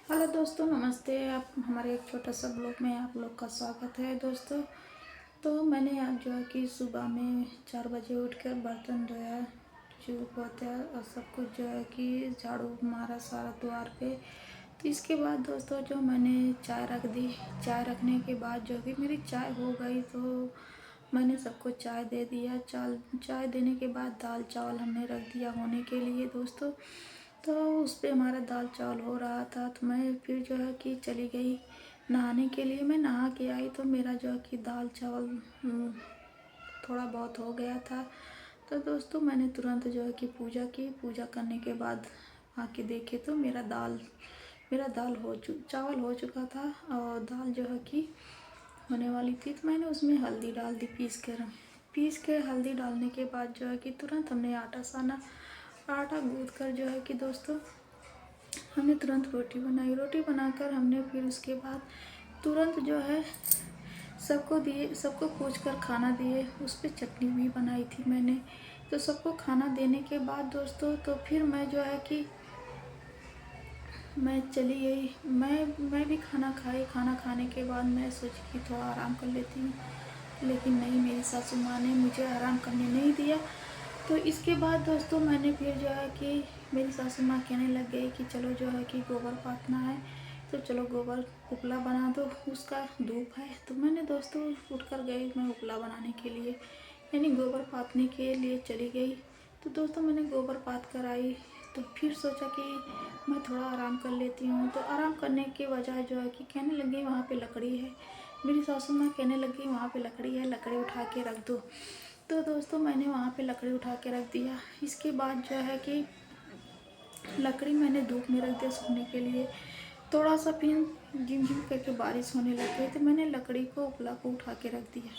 Hello दोस्तों, नमस्ते। आप हमारे एक छोटा सा ब्लॉग में आप लोग का स्वागत है दोस्तों। तो मैंने आज जो है कि सुबह में 4 बजे उठकर बर्तन धोया, जो पोछा और सब कुछ जो है कि झाड़ू मारा सारा द्वार पे। तो इसके बाद दोस्तों जो मैंने चाय रख दी। चाय रखने के बाद जो कि मेरी चाय हो गई, तो मैंने सबको चाय दे दिया। चाय देने के बाद दाल चावल हमने रख दिया होने के लिए दोस्तों। तो उस पे हमारा दाल चावल हो रहा था, तो मैं फिर जो है कि चली गई नहाने के लिए। मैं नहा के आई तो मेरा जो है कि दाल चावल थोड़ा बहुत हो गया था। तो दोस्तों मैंने तुरंत जो है कि पूजा की। पूजा करने के बाद आके देखे तो मेरा दाल चावल हो चुका था, और दाल जो है कि होने वाली थी। तो मैंने उसमें हल्दी डाल दी पीस के हल्दी डालने के बाद जो है कि तुरंत हमने आटा साना। आटा गूँथ कर जो है कि दोस्तों हमने तुरंत रोटी बनाई। रोटी बनाकर हमने फिर उसके बाद तुरंत जो है सबको पूछ कर खाना दिए। उस पर चटनी भी बनाई थी मैंने। तो सबको खाना देने के बाद दोस्तों तो फिर मैं जो है कि मैं चली गई। मैं भी खाना खाई। खाना खाने के बाद मैं सोची कि थोड़ा आराम कर लेती हूँ, लेकिन नहीं, मेरी सासू माँ ने मुझे आराम करने नहीं दिया। तो इसके बाद दोस्तों मैंने फिर जो है कि मेरी सासू माँ कहने लग गई कि चलो जो है कि गोबर पाथना है, तो चलो गोबर उपला बना दो, उसका धूप है। तो मैंने दोस्तों उठकर गई मैं उपला बनाने के लिए, यानी गोबर पाथने के लिए चली गई। तो दोस्तों मैंने गोबर पाथ कर आई, तो फिर सोचा कि मैं थोड़ा आराम कर लेती हूँ। तो आराम करने के बजाय जो है कि कहने लगी वहाँ पे लकड़ी है। मेरी सासू माँ कहने लगी वहाँ पे लकड़ी है, लकड़ी उठा के रख दो। तो दोस्तों मैंने वहाँ पे लकड़ी उठा के रख दिया। इसके बाद जो है कि लकड़ी मैंने धूप में रख दिया सूखने के लिए। थोड़ा सा फिर झिम झिम करके बारिश होने लग गई, तो मैंने लकड़ी को उपला को उठा के रख दिया।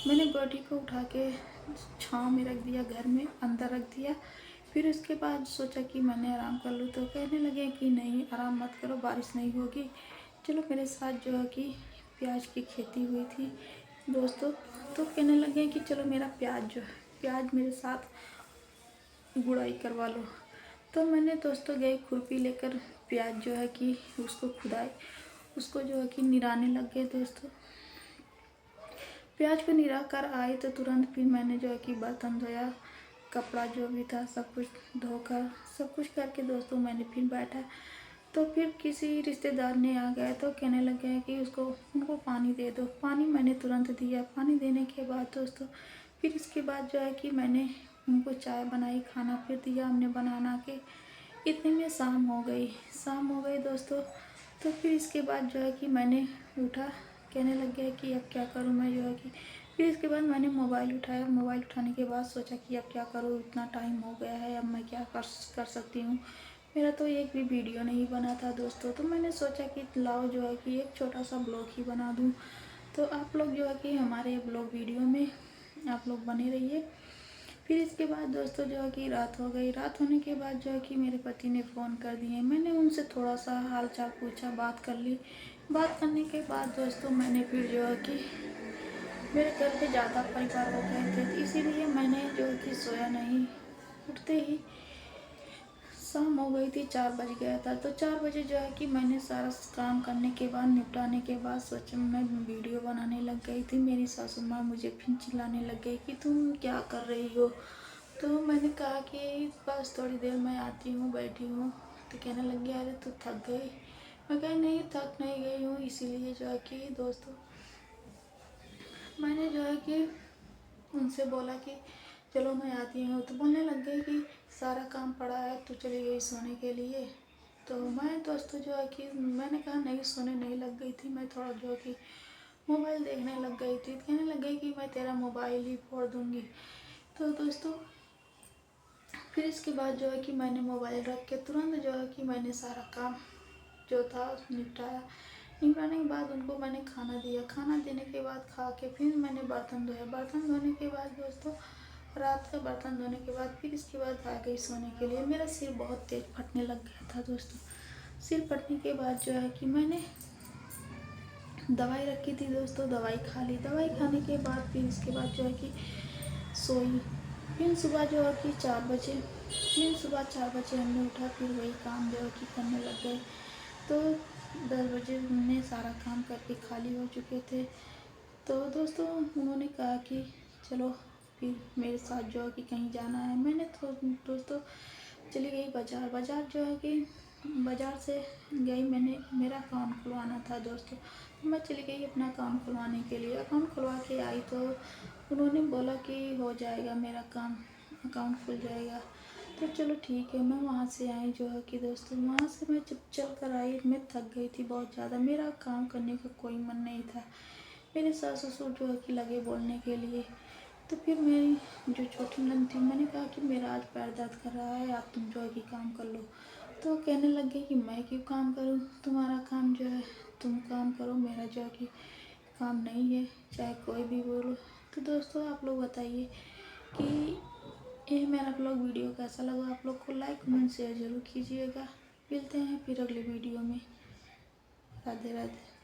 मैंने गोटी को उठा के छाँव में रख दिया, घर में अंदर रख दिया। फिर उसके बाद सोचा कि मैंने आराम कर लूँ। तो कहने लगे कि नहीं, आराम मत करो, बारिश नहीं होगी। चलो मेरे साथ जो है कि प्याज की खेती हुई थी दोस्तों। तो कहने लगे कि चलो मेरा प्याज मेरे साथ गुड़ाई करवा लो। तो मैंने दोस्तों गई खुरपी लेकर, प्याज जो है कि उसको खुदाई, उसको जो है कि निराने लग गए दोस्तों। प्याज को निरा कर आए तो तुरंत फिर मैंने जो है कि बर्तन धोया, कपड़ा जो भी था सब कुछ धोकर सब कुछ करके दोस्तों मैंने फिर बैठा। तो फिर किसी रिश्तेदार ने आ गया, तो कहने लग गया कि उनको पानी दे दो। पानी मैंने तुरंत दिया। पानी देने के बाद दोस्तों फिर इसके बाद जो है कि मैंने उनको चाय बनाई, खाना फिर दिया हमने बना के। इतने में शाम हो गई दोस्तों। तो फिर इसके बाद जो है कि मैंने उठा, कहने लग गया कि अब क्या करूं मैं जो है कि। फिर इसके बाद मैंने मोबाइल उठाया। मोबाइल उठाने के बाद सोचा कि अब क्या करूं, इतना टाइम हो गया है, अब मैं क्या कर सकती हूँ। मेरा तो एक भी वीडियो नहीं बना था दोस्तों। तो मैंने सोचा कि लाओ जो है कि एक छोटा सा ब्लॉग ही बना दूँ। तो आप लोग जो है कि हमारे ब्लॉग वीडियो में आप लोग बने रहिए। फिर इसके बाद दोस्तों जो है कि रात हो गई। रात होने के बाद जो है कि मेरे पति ने फ़ोन कर दिए। मैंने उनसे थोड़ा सा हाल चाल पूछा, बात कर ली। बात करने के बाद दोस्तों मैंने फिर जो है कि मेरे घर पे ज़्यादा परिवार हो गए थे, तो इसीलिए मैंने जो है कि सोया नहीं। उठते ही शाम हो गई थी, 4 बज गया था। तो 4 बजे जो है कि मैंने सारा काम करने के बाद, निपटाने के बाद सोचा मैं वीडियो बनाने लग गई थी। मेरी सासू माँ मुझे फिर चिल्लाने लग गई कि तुम क्या कर रही हो। तो मैंने कहा कि बस थोड़ी देर मैं आती हूँ, बैठी हूँ। तो कहने लग गया अरे तू थक गई। मैं कहा नहीं, थक नहीं गई हूँ, इसीलिए जो है कि दोस्तों मैंने जो है कि उनसे बोला कि चलो मैं आती हूँ। तो बोलने लग गई कि सारा काम पड़ा है, तू चली गई सोने के लिए। तो मैं दोस्तों जो है कि मैंने कहा नहीं, सोने नहीं लग गई थी, मैं थोड़ा जो है कि मोबाइल देखने लग गई थी। कहने लग गई कि मैं तेरा मोबाइल ही फोड़ दूँगी। तो दोस्तों फिर इसके बाद जो है कि मैंने मोबाइल रख के तुरंत जो है कि मैंने सारा काम जो था निपटाया। निपटाने के बाद उनको मैंने खाना दिया। खाना देने के बाद खा के फिर मैंने बर्तन धोया। बर्तन धोने के बाद दोस्तों रात का बर्तन धोने के बाद फिर इसके बाद आ गई सोने के लिए। मेरा सिर बहुत तेज़ फटने लग गया था दोस्तों। सिर फटने के बाद जो है कि मैंने दवाई रखी थी दोस्तों, दवाई खा ली। दवाई खाने के बाद फिर इसके बाद जो है कि सोई। फिर सुबह जो है कि 4 बजे हमने उठा, फिर वही काम जो है कि करने लग गए। तो 10 बजे उन्होंने सारा काम करके खाली हो चुके थे। तो दोस्तों उन्होंने कहा कि चलो फिर मेरे साथ जो है कि कहीं जाना है। मैंने तो दोस्तों चली गई बाज़ार। बाज़ार जो है कि बाज़ार से गई, मैंने मेरा अकाउंट खुलवाना था दोस्तों। तो मैं चली गई अपना अकाउंट खुलवाने के लिए। अकाउंट खुलवा के आई तो उन्होंने बोला कि हो जाएगा मेरा काम, अकाउंट खुल जाएगा। तो चलो ठीक है, मैं वहाँ से आई जो है कि दोस्तों वहाँ से मैं जब चल कर आई, मैं थक गई थी बहुत ज़्यादा। मेरा काम करने का कोई मन नहीं था। मेरे सास ससुर जो है कि लगे बोलने के लिए। तो फिर मेरी जो छोटी नंद थी, मैंने कहा कि मेरा आज पैर दर्द कर रहा है, आप तुम जो है कि काम कर लो। तो कहने लग गई कि मैं क्यों काम करूं, तुम्हारा काम जो है तुम काम करो, मेरा जो है कि काम नहीं है, चाहे कोई भी बोलो। तो दोस्तों आप लोग बताइए कि ये मेरा ब्लॉग वीडियो कैसा लगा। आप लोग को लाइक कमेंट शेयर ज़रूर कीजिएगा। मिलते हैं फिर अगले वीडियो में। राधे राधे।